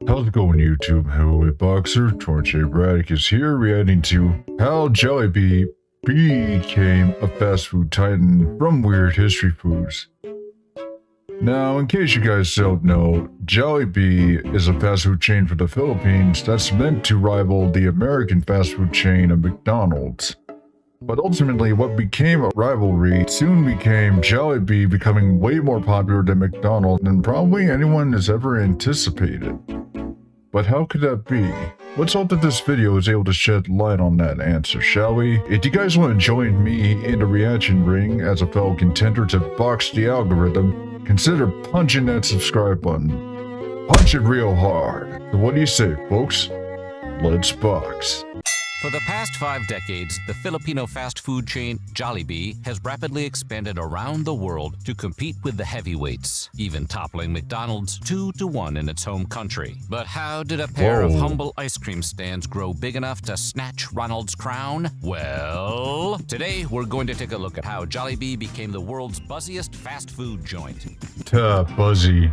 How's it going, YouTube? Heavyweight boxer TJ.Braddock is here reacting to how Jollibee became a fast food titan from Weird History Foods. Now, in case you guys don't know, Jollibee is a fast food chain for the Philippines that's meant to rival the American fast food chain of McDonald's. But ultimately, what became a rivalry soon became Jollibee becoming way more popular than McDonald's than probably anyone has ever anticipated. But how could that be? Let's hope that this video is able to shed light on that answer, shall we? If you guys want to join me in the reaction ring as a fellow contender to box the algorithm, consider punching that subscribe button. Punch it real hard. So what do you say, folks? Let's box. For the past 5 decades, the Filipino fast food chain Jollibee has rapidly expanded around the world to compete with the heavyweights, even toppling McDonald's 2-1 in its home country. But how did a pair of humble ice cream stands grow big enough to snatch Ronald's crown? Well, today we're going to take a look at how Jollibee became the world's buzziest fast food joint. Buzzy.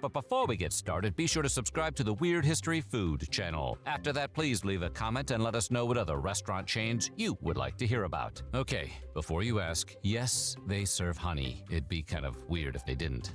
But before we get started, be sure to subscribe to the Weird History Food channel. After that, please leave a comment and let us know what other restaurant chains you would like to hear about. Okay, before you ask, yes, they serve honey. It'd be kind of weird if they didn't.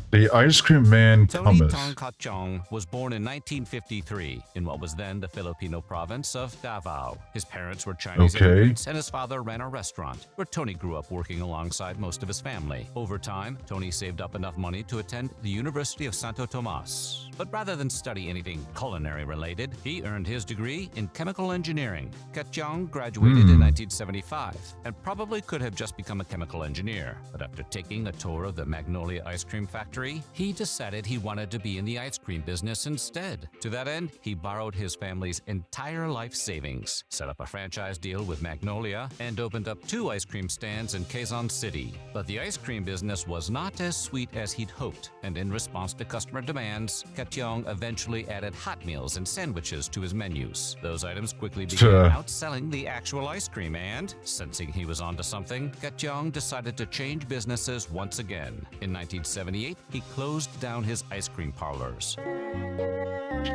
The Ice Cream Man Tony Thomas. Tong Kachong was born in 1953 in what was then the Filipino province of Davao. His parents were Chinese immigrants, and his father ran a restaurant where Tony grew up working alongside most of his family. Over time, Tony saved up enough money to attend the University of Santo Tomas. But rather than study anything culinary related, he earned his degree in chemical engineering. Kachong graduated in 1975 and probably could have just become a chemical engineer. But after taking a tour of the Magnolia ice cream factory, he decided he wanted to be in the ice cream business instead. To that end, he borrowed his family's entire life savings, set up a franchise deal with Magnolia, and opened up 2 ice cream stands in Quezon City. But the ice cream business was not as sweet as he'd hoped, and in response to customer demands, Kachong eventually added hot meals and sandwiches to his menus. Those items quickly began outselling the actual ice cream, and, sensing he was onto something, Kachong decided to change businesses once again. In 1978, he closed down his ice cream parlors.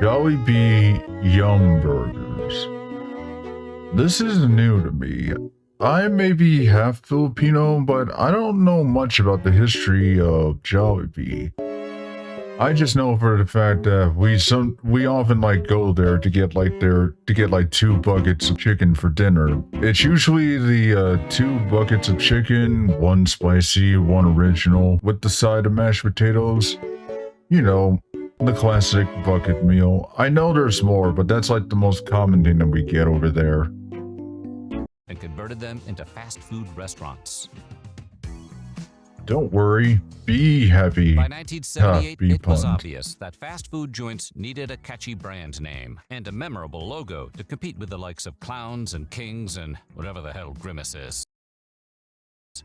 Jollibee Yum Burgers. This is new to me. I may be half Filipino, but I don't know much about the history of Jollibee. I just know for the fact that we often go there to get 2 buckets of chicken for dinner. It's usually the 2 buckets of chicken, 1 spicy, 1 original, with the side of mashed potatoes. You know, the classic bucket meal. I know there's more, but that's the most common thing that we get over there. And converted them into fast food restaurants. Don't worry, be happy. By 1978, it was obvious that fast food joints needed a catchy brand name and a memorable logo to compete with the likes of Clowns and Kings and whatever the hell Grimace is.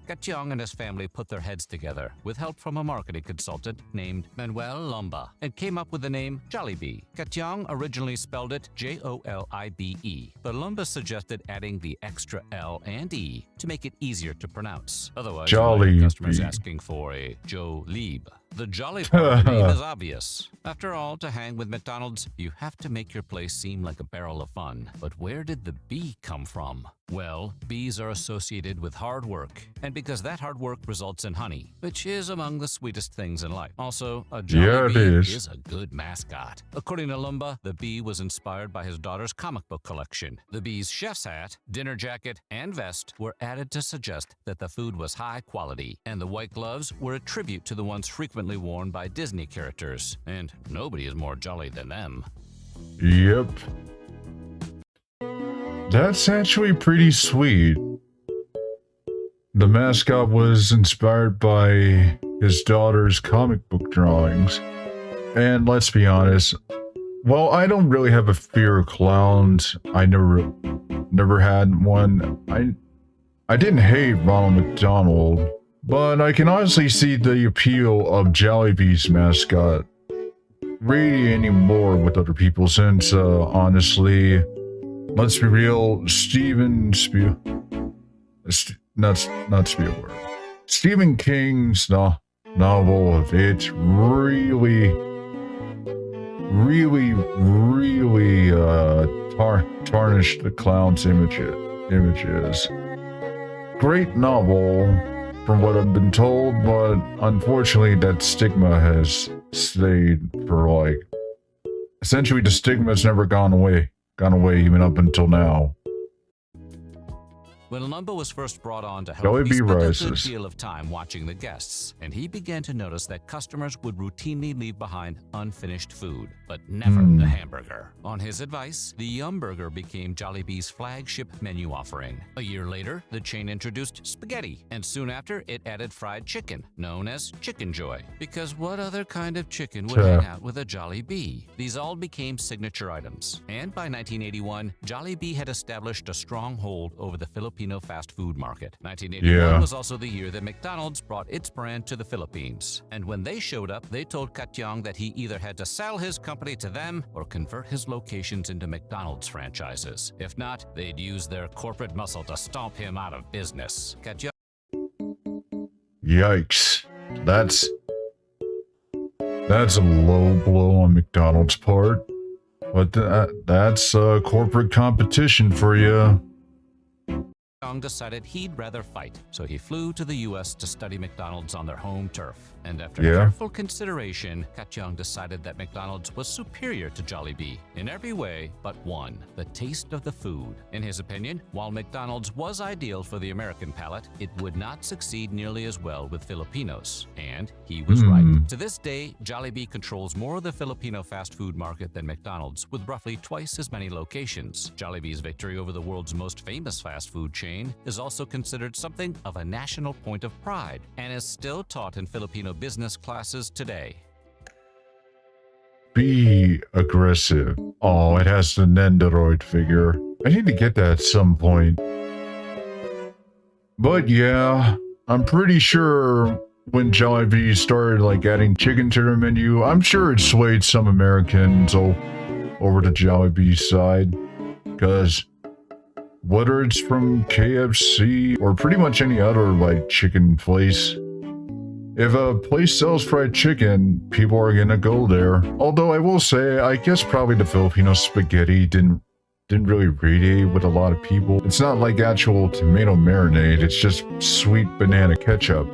Kachong and his family put their heads together with help from a marketing consultant named Manuel Lumba and came up with the name Jollibee. Kachong originally spelled it Jolibe, but Lumba suggested adding the extra L and E to make it easier to pronounce. Otherwise, customers asking for a Jollibee. The Jolly part of the name is obvious. After all, to hang with McDonald's, you have to make your place seem like a barrel of fun. But where did the B come from? Well, bees are associated with hard work, and because that hard work results in honey, which is among the sweetest things in life. Also, a Jollibee is a good mascot. According to Lumba, the bee was inspired by his daughter's comic book collection. The bee's chef's hat, dinner jacket, and vest were added to suggest that the food was high quality, and the white gloves were a tribute to the ones frequently worn by Disney characters, and nobody is more jolly than them. Yep. That's actually pretty sweet. The mascot was inspired by his daughter's comic book drawings. And let's be honest, well, I don't really have a fear of clowns. I never had one. I didn't hate Ronald McDonald, but I can honestly see the appeal of Jollibee's mascot radiating more with other people since, honestly, let's be real, Stephen King's novel. It's really, tarnished the clown's images. Great novel, from what I've been told, but unfortunately that stigma has stayed for like... Essentially, the stigma's never gone away even up until now. When Lumbo was first brought on to help, Jollibee he spent rises. a good deal of time watching the guests, and he began to notice that customers would routinely leave behind unfinished food, but never the hamburger. On his advice, the Yumburger became Jollibee's flagship menu offering. A year later, the chain introduced spaghetti, and soon after, it added fried chicken, known as Chicken Joy. Because what other kind of chicken would hang out with a Jollibee? These all became signature items, and by 1981, Jollibee had established a stronghold over the Filipino fast food market. 1981 was also the year that McDonald's brought its brand to the Philippines. And when they showed up, they told Katyong that he either had to sell his company to them or convert his locations into McDonald's franchises. If not, they'd use their corporate muscle to stomp him out of business. Katyong... Yikes. That's a low blow on McDonald's part. But that's corporate competition for you. Decided he'd rather fight, so he flew to the US to study McDonald's on their home turf. And after careful consideration, Katyong decided that McDonald's was superior to Jollibee in every way but one: the taste of the food. In his opinion, while McDonald's was ideal for the American palate, it would not succeed nearly as well with Filipinos. And he was right. To this day, Jollibee controls more of the Filipino fast food market than McDonald's, with roughly twice as many locations. Jollibee's victory over the world's most famous fast food chain is also considered something of a national point of pride and is still taught in Filipino business classes today. Be aggressive. Oh, it has the Nendoroid figure. I need to get that at some point. But yeah, I'm pretty sure when Jollibee started like adding chicken to their menu, I'm sure it swayed some Americans over to Jollibee's side. Because whether it's from KFC or pretty much any other like chicken place, if a place sells fried chicken, people are gonna go there. Although I will say, I guess probably the Filipino spaghetti didn't really radiate with a lot of people. It's not like actual tomato marinade, it's just sweet banana ketchup.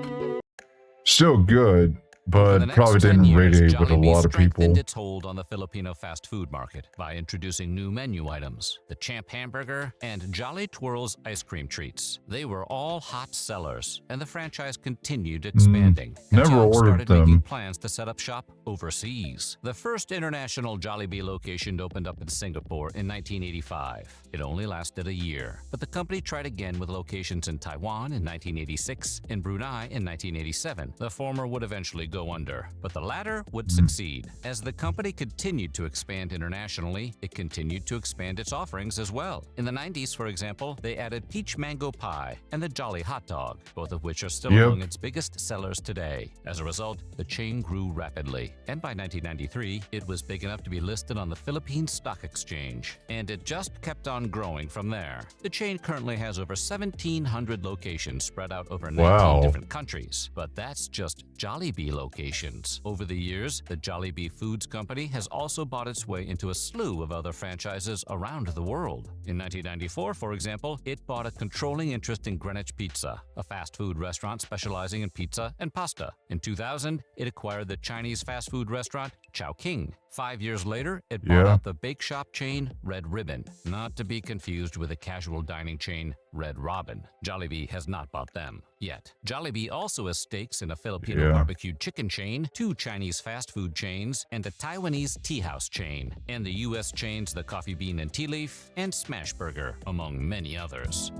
Still good, but probably didn't radiate with a lot of people. Strengthened its hold on the Filipino fast food market by introducing new menu items, the Champ Hamburger and Jolly Twirls ice cream treats. They were all hot sellers, and the franchise continued expanding. Never ordered started them. making plans to set up shop overseas. The first international Jollibee location opened up in Singapore in 1985. It only lasted a year, but the company tried again with locations in Taiwan in 1986 and Brunei in 1987. The former would eventually go under, but the latter would succeed. As the company continued to expand internationally, it continued to expand its offerings as well. In the 90s, for example, they added Peach Mango Pie and the Jolly Hot Dog, both of which are still among its biggest sellers today. As a result, the chain grew rapidly, and by 1993, it was big enough to be listed on the Philippine Stock Exchange, and it just kept on growing from there. The chain currently has over 1,700 locations spread out over 19 different countries, but that's just Jollibee locations. Over the years, the Jollibee Foods Company has also bought its way into a slew of other franchises around the world. In 1994, for example, it bought a controlling interest in Greenwich Pizza, a fast food restaurant specializing in pizza and pasta. In 2000, it acquired the Chinese fast food restaurant Chowking. 5 years later, it bought out the bake shop chain Red Ribbon, not to be confused with the casual dining chain Red Robin. Jollibee has not bought them yet. Jollibee also has stakes in a Filipino barbecued chicken chain, 2 Chinese fast food chains, and a Taiwanese tea house chain, and the US chains The Coffee Bean and Tea Leaf and Smashburger, among many others.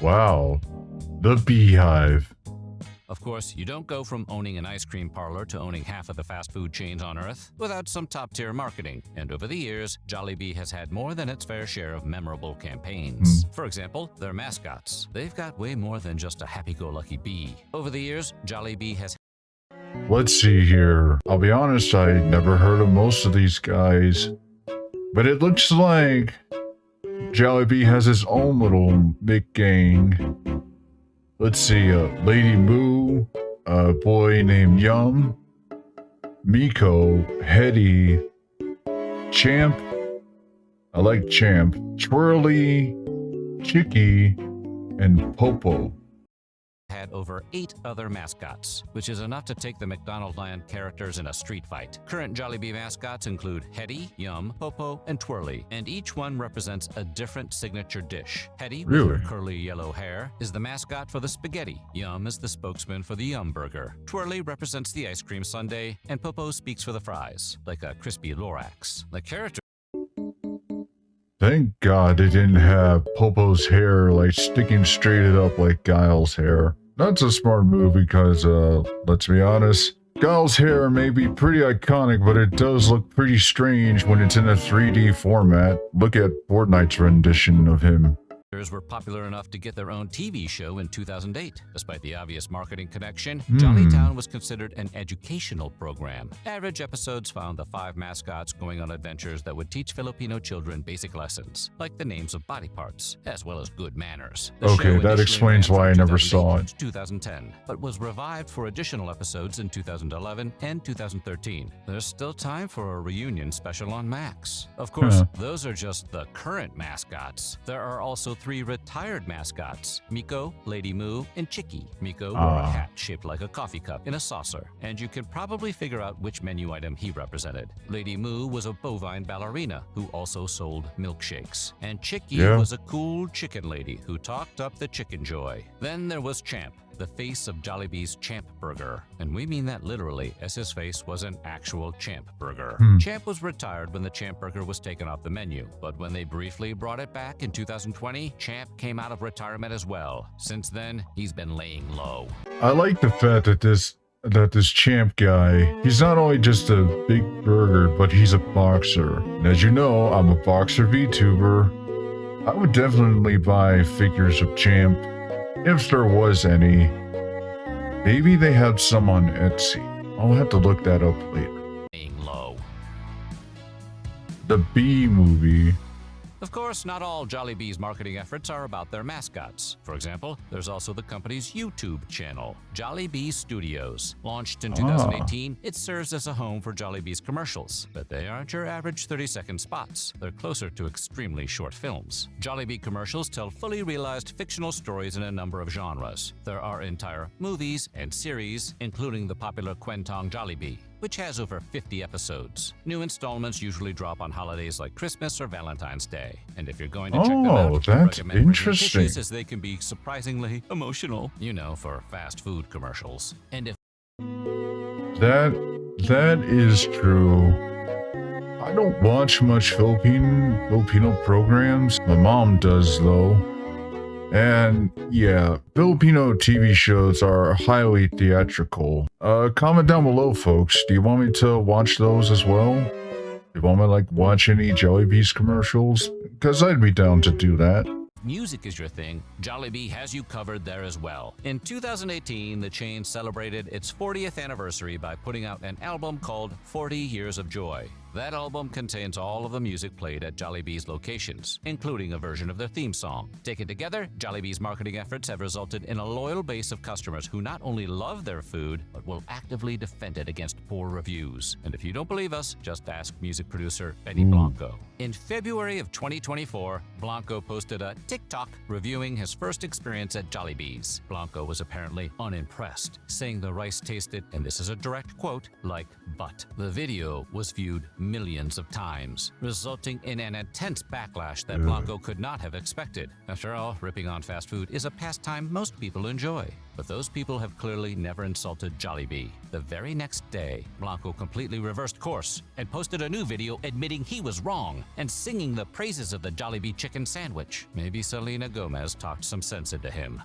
Wow, the Beehive. Of course, you don't go from owning an ice cream parlor to owning half of the fast food chains on Earth without some top-tier marketing. And over the years, Jollibee has had more than its fair share of memorable campaigns. For example, their mascots. They've got way more than just a happy-go-lucky bee. Over the years, Jollibee has... Let's see here. I'll be honest, I never heard of most of these guys. But it looks like Jollibee has its own little big gang. Let's see, Lady Moo, a boy named Yum, Miko, Hetty, Champ, I like Champ, Twirly, Chicky, and Popo. Had over 8 other mascots, which is enough to take the McDonald Land characters in a street fight. Current Jollibee mascots include Hetty, Yum, Popo, and Twirly, and each one represents a different signature dish. Hetty, with her curly yellow hair, is the mascot for the spaghetti. Yum is the spokesman for the Yum Burger. Twirly represents the ice cream sundae, and Popo speaks for the fries, like a crispy Lorax. The character Thank God they didn't have Popo's hair like sticking straight up like Guile's hair. That's a smart move because, let's be honest, Guile's hair may be pretty iconic, but it does look pretty strange when it's in a 3D format. Look at Fortnite's rendition of him. were popular enough to get their own TV show in 2008. Despite the obvious marketing connection, Jollytown was considered an educational program. Average episodes found the 5 mascots going on adventures that would teach Filipino children basic lessons, like the names of body parts, as well as good manners. The okay, that explains why I never saw it. 2010, but was revived for additional episodes in 2011 and 2013. There's still time for a reunion special on Max. Of course, those are just the current mascots. There are also 3 retired mascots, Miko, Lady Moo, and Chicky. Miko wore a hat shaped like a coffee cup in a saucer, and you can probably figure out which menu item he represented. Lady Moo was a bovine ballerina who also sold milkshakes. And Chicky was a cool chicken lady who talked up the chicken joy. Then there was Champ, the face of Jollibee's Champ Burger. And we mean that literally, as his face was an actual Champ Burger. Champ was retired when the Champ Burger was taken off the menu, but when they briefly brought it back in 2020, Champ came out of retirement as well. Since then, he's been laying low. I like the fact that this Champ guy, he's not only just a big burger, but he's a boxer. And as you know, I'm a boxer VTuber. I would definitely buy figures of Champ, if there was any. Maybe they have some on Etsy. I'll have to look that up later. Laying low. The Bee Movie. Of course, not all Jollibee's marketing efforts are about their mascots. For example, there's also the company's YouTube channel, Jollibee Studios. Launched in 2018, it serves as a home for Jollibee's commercials, but they aren't your average 30-second spots. They're closer to extremely short films. Jollibee commercials tell fully realized fictional stories in a number of genres. There are entire movies and series, including the popular Kwentong Jollibee, which has over 50 episodes. New installments usually drop on holidays like Christmas or Valentine's Day. And if you're going to check them out, I that's recommend interesting. tissues, as they can be surprisingly emotional, you know, for fast food commercials. And if that is true. I don't watch much Filipino programs. My mom does though. And yeah, Filipino TV shows are highly theatrical. Comment down below, folks. Do you want me to watch those as well? Do you want me to watch any Jollibee's commercials? Because I'd be down to do that. music is your thing, Jollibee has you covered there as well. In 2018, the chain celebrated its 40th anniversary by putting out an album called 40 Years of Joy. That album contains all of the music played at Jollibee's locations, including a version of their theme song. Taken together, Jollibee's marketing efforts have resulted in a loyal base of customers who not only love their food, but will actively defend it against poor reviews. And if you don't believe us, just ask music producer Benny Blanco. In February of 2024, Blanco posted a TikTok reviewing his first experience at Jollibee's. Blanco was apparently unimpressed, saying the rice tasted, and this is a direct quote, like butt. The video was viewed millions of times, resulting in an intense backlash that Blanco could not have expected. After all, ripping on fast food is a pastime most people enjoy. But those people have clearly never insulted Jollibee. The very next day, Blanco completely reversed course and posted a new video admitting he was wrong and singing the praises of the Jollibee chicken sandwich. Maybe Selena Gomez talked some sense into him.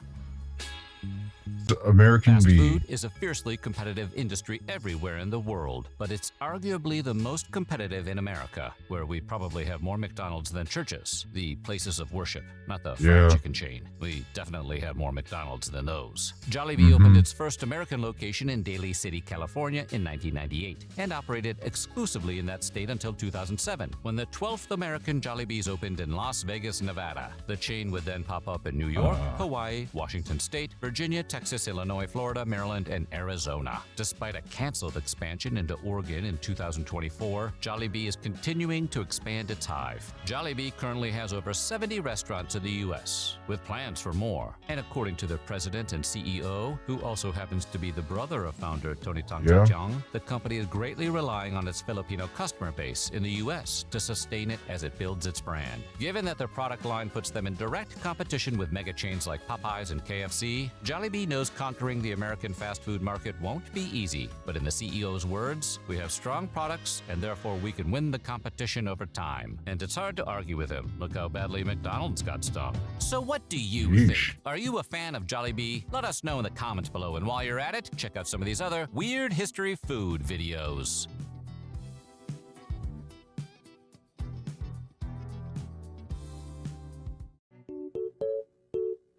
American Fast Bee. food is a fiercely competitive industry everywhere in the world, but it's arguably the most competitive in America, where we probably have more McDonald's than churches, the places of worship, not the fried chicken chain. We definitely have more McDonald's than those. Jollibee opened its first American location in Daly City, California in 1998, and operated exclusively in that state until 2007, when the 12th American Jollibees opened in Las Vegas, Nevada. The chain would then pop up in New York, Hawaii, Washington State, Virginia, Texas, Illinois, Florida, Maryland, and Arizona. Despite a canceled expansion into Oregon in 2024, Jollibee is continuing to expand its hive. Jollibee currently has over 70 restaurants in the U.S., with plans for more. And according to their president and CEO, who also happens to be the brother of founder Tony Tangjiang, the company is greatly relying on its Filipino customer base in the U.S. to sustain it as it builds its brand. Given that their product line puts them in direct competition with mega chains like Popeyes and KFC, Jollibee knows conquering the American fast food market won't be easy. But in the CEO's words, we have strong products and therefore we can win the competition over time. And it's hard to argue with him. Look how badly McDonald's got stung. So what do you think? Are you a fan of Jollibee? Let us know in the comments below. And while you're at it, check out some of these other weird history food videos.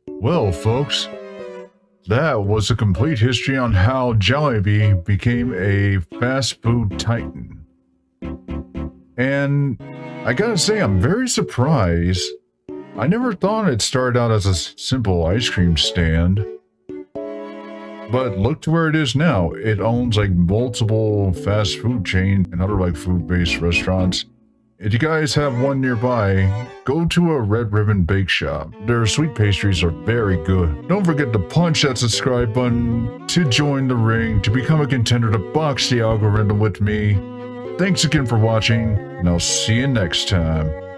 Well, folks, that was a complete history on how Jollibee became a fast food titan. And I gotta say, I'm very surprised. I never thought it started out as a simple ice cream stand. But look to where it is now. It owns like multiple fast food chains and other like food-based restaurants. If you guys have one nearby, go to a Red Ribbon Bake Shop. Their sweet pastries are very good. Don't forget to punch that subscribe button to join the ring, to become a contender to box the algorithm with me. Thanks again for watching, and I'll see you next time.